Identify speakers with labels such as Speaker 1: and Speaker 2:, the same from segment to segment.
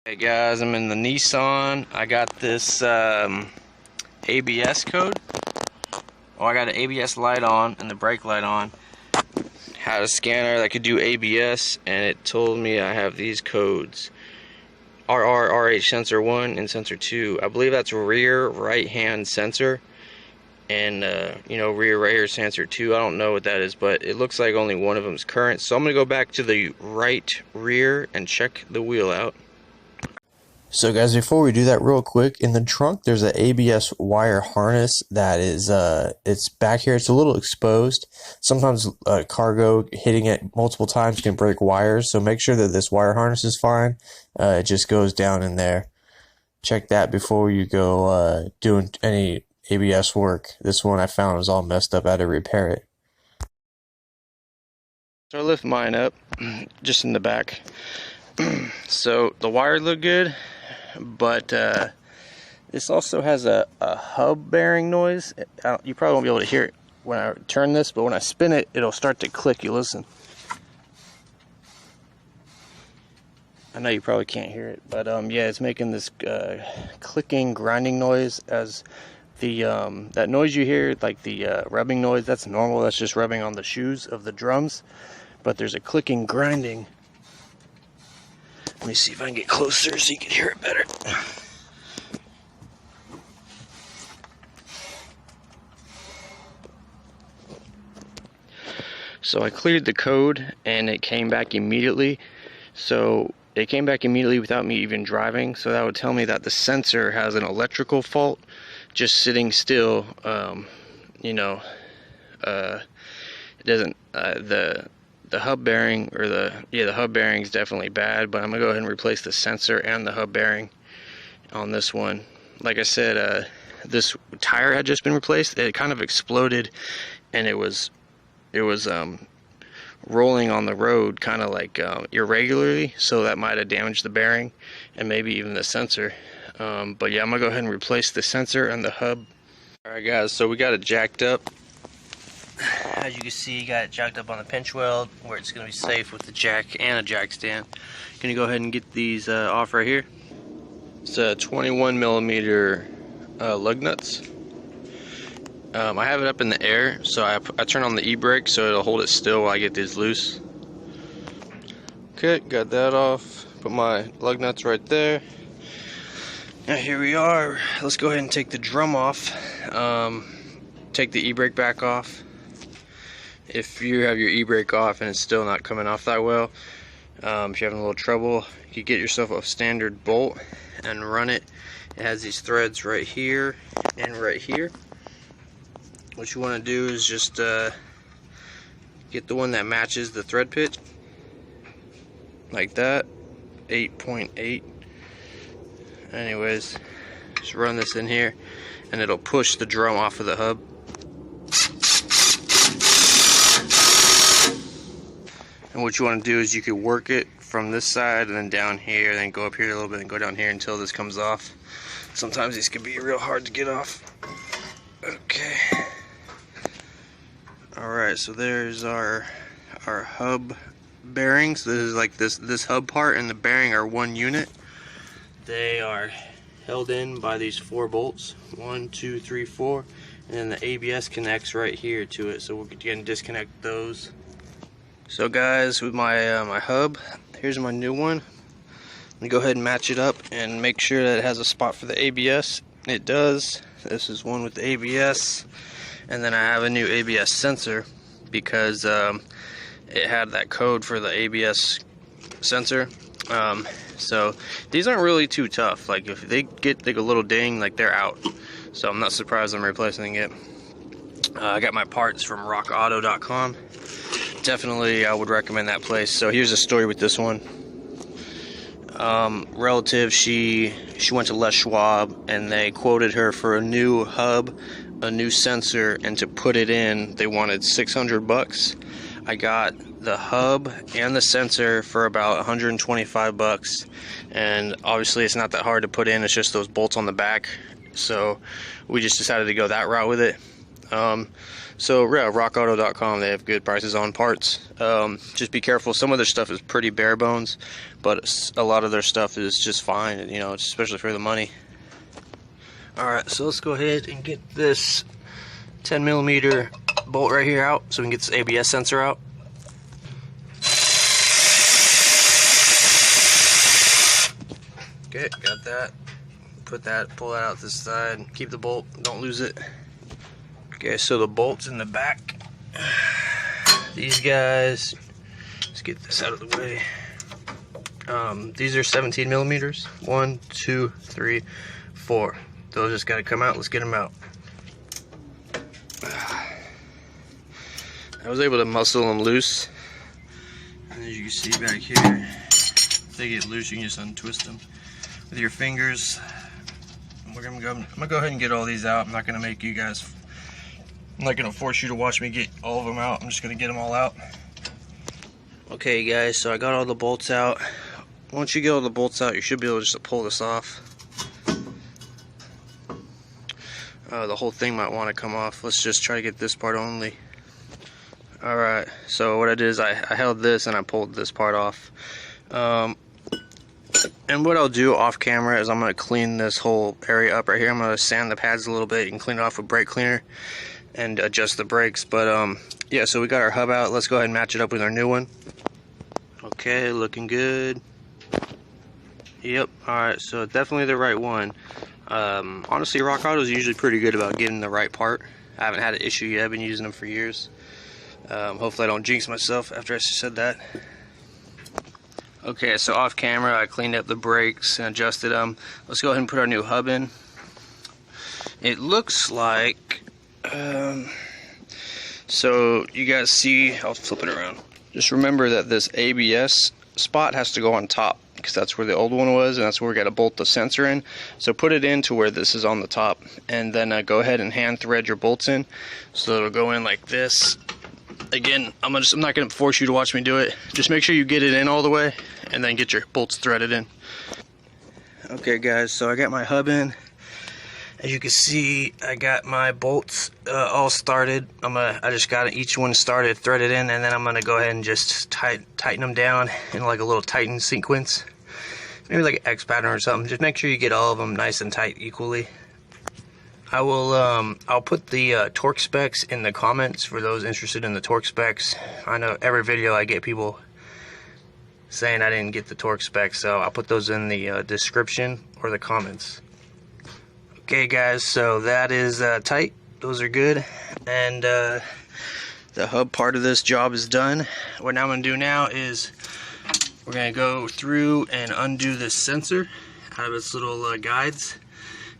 Speaker 1: Hey guys, I'm in the Nissan. I got this ABS code. Oh, I got an ABS light on and the brake light on. Had a scanner that could do ABS, and it told me I have these codes: RH sensor 1 and sensor 2. I believe that's rear right hand sensor, and rear sensor 2. I don't know what that is, but it looks like only one of them is current. So I'm gonna go back to the right rear and check the wheel out. So guys, before we do that, real quick, in the trunk there's an ABS wire harness that is it's back here. It's a little exposed. Sometimes cargo hitting it multiple times can break wires, so make sure that this wire harness is fine. It just goes down in there. Check that before you go doing any ABS work. This one I found was all messed up. I had to repair it. So I lift mine up just in the back. So the wire looked good, but this also has a hub bearing noise. You probably won't be able to hear it when I turn this, but when I spin it, it'll start to click. You listen. I know you probably can't hear it, but yeah, it's making this clicking, grinding noise. As the that noise you hear, like the rubbing noise, that's normal. That's just rubbing on the shoes of the drums. But there's a clicking, grinding. Let me see if I can get closer so you can hear it better. So I cleared the code and it came back immediately. So it came back immediately without me even driving. So that would tell me that the sensor has an electrical fault just sitting still. It doesn't, the hub bearing, or the hub bearing is definitely bad, but I'm gonna go ahead and replace the sensor and the hub bearing on this one. Like I said, this tire had just been replaced. It kind of exploded, and it was rolling on the road kind of like irregularly, so that might have damaged the bearing and maybe even the sensor. But yeah, I'm gonna go ahead and replace the sensor and the hub. Alright guys, so we got it jacked up. As you can see, you got it jacked up on the pinch weld where it's going to be safe with the jack and a jack stand. Gonna go ahead and get these off right here. It's a 21mm lug nuts. I have it up in the air, so I turn on the e-brake so it'll hold it still while I get these loose. Okay, got that off. Put my lug nuts right there. Now here we are. Let's go ahead and take the drum off. Take the e-brake back off. If you have your e-brake off and it's still not coming off that well, if you're having a little trouble, you get yourself a standard bolt and run it. It has these threads right here and right here. What you want to do is just get the one that matches the thread pitch, like that, 8.8. Anyways, just run this in here and it'll push the drum off of the hub. And what you want to do is you could work it from this side and then down here, then go up here a little bit and go down here until this comes off. Sometimes these can be real hard to get off. Okay. Alright, so there's our hub bearings. This is like this hub part and the bearing are one unit. They are held in by these 4 bolts. 1, 2, 3, 4. And then the ABS connects right here to it. So we're going to disconnect those. So guys, with my my hub, here's my new one. Let me go ahead and match it up and make sure that it has a spot for the ABS. It does. This is one with the ABS, and then I have a new ABS sensor because it had that code for the ABS sensor. So these aren't really too tough. Like if they get like a little ding, like they're out. So I'm not surprised I'm replacing it. I got my parts from rockauto.com. Definitely I would recommend that place. So here's a story with this one. Relative, she went to Les Schwab and they quoted her for a new hub, a new sensor, and to put it in they wanted $600. I got the hub and the sensor for about $125, and obviously it's not that hard to put in. It's just those bolts on the back, so we just decided to go that route with it. So yeah, rockauto.com, they have good prices on parts. Just be careful, some of their stuff is pretty bare bones, but a lot of their stuff is just fine, you know, especially for the money. Alright, so let's go ahead and get this 10mm bolt right here out so we can get this ABS sensor out. Okay, got that. Pull that out this side, keep the bolt, don't lose it. Okay, so the bolt's in the back. These guys, let's get this out of the way. These are 17mm. 1, 2, 3, 4. Those just gotta come out. Let's get them out. I was able to muscle them loose. And as you can see back here, if they get loose, you can just untwist them with your fingers. I'm gonna go ahead and get all these out. I'm not gonna force you to watch me get all of them out. I'm just gonna get them all out. Okay guys, so I got all the bolts out. Once you get all the bolts out, you should be able just to pull this off. The whole thing might want to come off. Let's just try to get this part only. Alright, so what I did is I held this and I pulled this part off. And what I'll do off camera is I'm going to clean this whole area up right here. I'm going to sand the pads a little bit and clean it off with brake cleaner and adjust the brakes. But yeah, so we got our hub out. Let's go ahead and match it up with our new one. Okay, looking good. Yep, alright, so definitely the right one. Honestly, Rock Auto is usually pretty good about getting the right part. I haven't had an issue yet. I've been using them for years. Hopefully I don't jinx myself after I said that. Okay, so off camera I cleaned up the brakes and adjusted them. Let's go ahead and put our new hub in. It looks like, so you guys see, I'll flip it around. Just remember that this ABS spot has to go on top, because that's where the old one was, and that's where we got to bolt the sensor in. So put it in to where this is on the top, and then go ahead and hand thread your bolts in. So it'll go in like this. Again, I'm not going to force you to watch me do it. Just make sure you get it in all the way, and then get your bolts threaded in. Okay guys, so I got my hub in. As you can see, I got my bolts all started. I just got each one started, threaded in, and then I'm gonna go ahead and just tighten them down in like a little tighten sequence. Maybe like an X pattern or something. Just make sure you get all of them nice and tight equally. I'll put the torque specs in the comments for those interested in the torque specs. I know every video I get people saying I didn't get the torque specs, so I'll put those in the description or the comments. Okay guys, so that is tight. Those are good, and the hub part of this job is done. What I'm going to do now is we're going to go through and undo this sensor out of its little guides,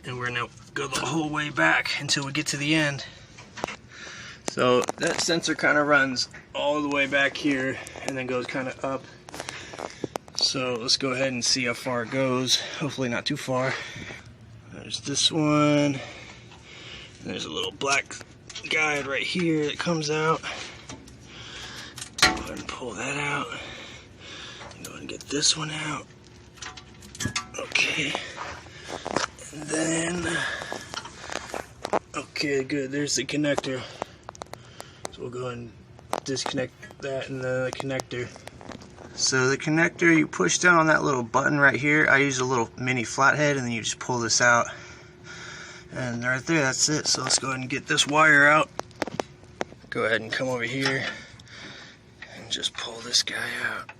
Speaker 1: and we're going to go the whole way back until we get to the end. So that sensor kind of runs all the way back here and then goes kind of up. So let's go ahead and see how far it goes. Hopefully not too far. There's this one. There's a little black guide right here that comes out. Go ahead and pull that out. Go ahead and get this one out. Okay. And then, okay, good. There's the connector. So we'll go ahead and disconnect that and then the connector. So the connector, you push down on that little button right here. I use a little mini flathead, and then you just pull this out. And right there, that's it. So let's go ahead and get this wire out. Go ahead and come over here and just pull this guy out.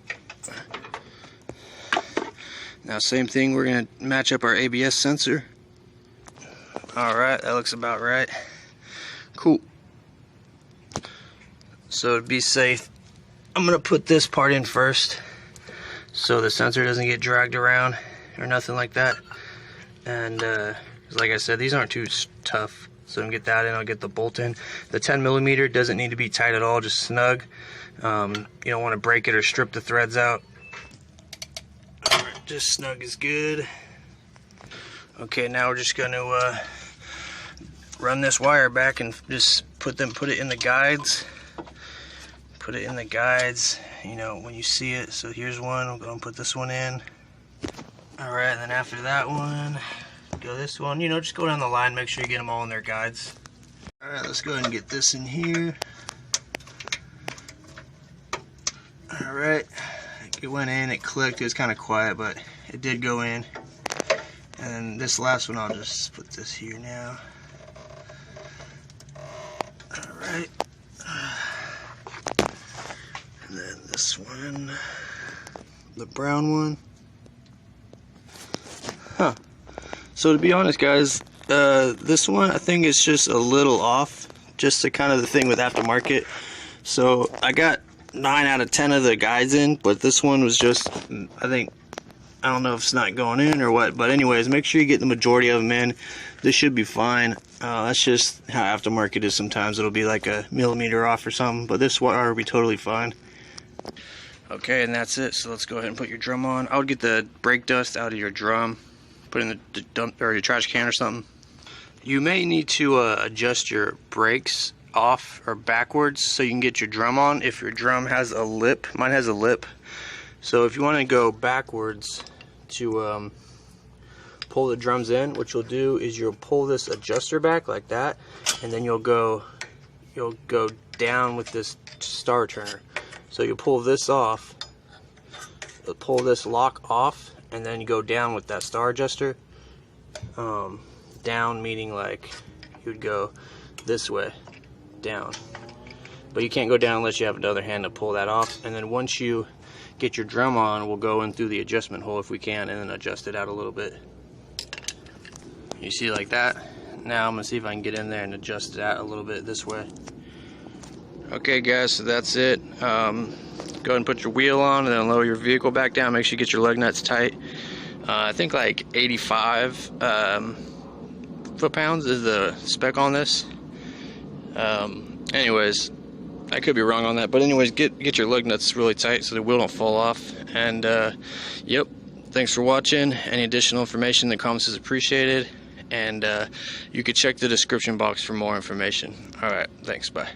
Speaker 1: Now same thing, we're going to match up our ABS sensor. Alright, that looks about right. Cool. So to be safe, I'm going to put this part in first so the sensor doesn't get dragged around or nothing like that. And like I said, these aren't too tough, so I'm going to get that in. I'll get the bolt in. The 10mm doesn't need to be tight at all, just snug. You don't want to break it or strip the threads out. Alright, just snug is good. Okay, now we're just going to run this wire back and just put it in the guides. Put it in the guides, you know, when you see it. So here's one, I'm going to put this one in. Alright, and then after that one, go this one. You know, just go down the line, make sure you get them all in their guides. Alright, let's go ahead and get this in here. Alright, it went in, it clicked, it was kind of quiet, but it did go in. And this last one, I'll just put this here now. Alright. And then this one, the brown one. Huh. So to be honest, guys, this one I think is just a little off, just the kind of the thing with aftermarket. So I got 9 out of 10 of the guides in, but this one was just, I don't know if it's not going in or what, but anyways, make sure you get the majority of them in. This should be fine. That's just how aftermarket is sometimes. It'll be like a millimeter off or something, but this one will be totally fine. Okay, and that's it. So let's go ahead and put your drum on. I would get the brake dust out of your drum, put it in the dump or your trash can or something. You may need to adjust your brakes off or backwards so you can get your drum on. If your drum has a lip, mine has a lip. So if you want to go backwards to pull the drums in, what you'll do is you'll pull this adjuster back like that, and then you'll go down with this star turner. So you pull this off, pull this lock off, and then you go down with that star adjuster. Down meaning like you would go this way, down. But you can't go down unless you have another hand to pull that off. And then once you get your drum on, we'll go in through the adjustment hole if we can, and then adjust it out a little bit. You see, like that. Now I'm gonna see if I can get in there and adjust it out a little bit this way. Okay guys, so that's it. Go ahead and put your wheel on and then lower your vehicle back down. Make sure you get your lug nuts tight. I think like 85 foot-pounds is the spec on this. Anyways, I could be wrong on that, but anyways, get your lug nuts really tight so the wheel don't fall off. And yep, thanks for watching. Any additional information in the comments is appreciated, and you could check the description box for more information. Alright, thanks, bye.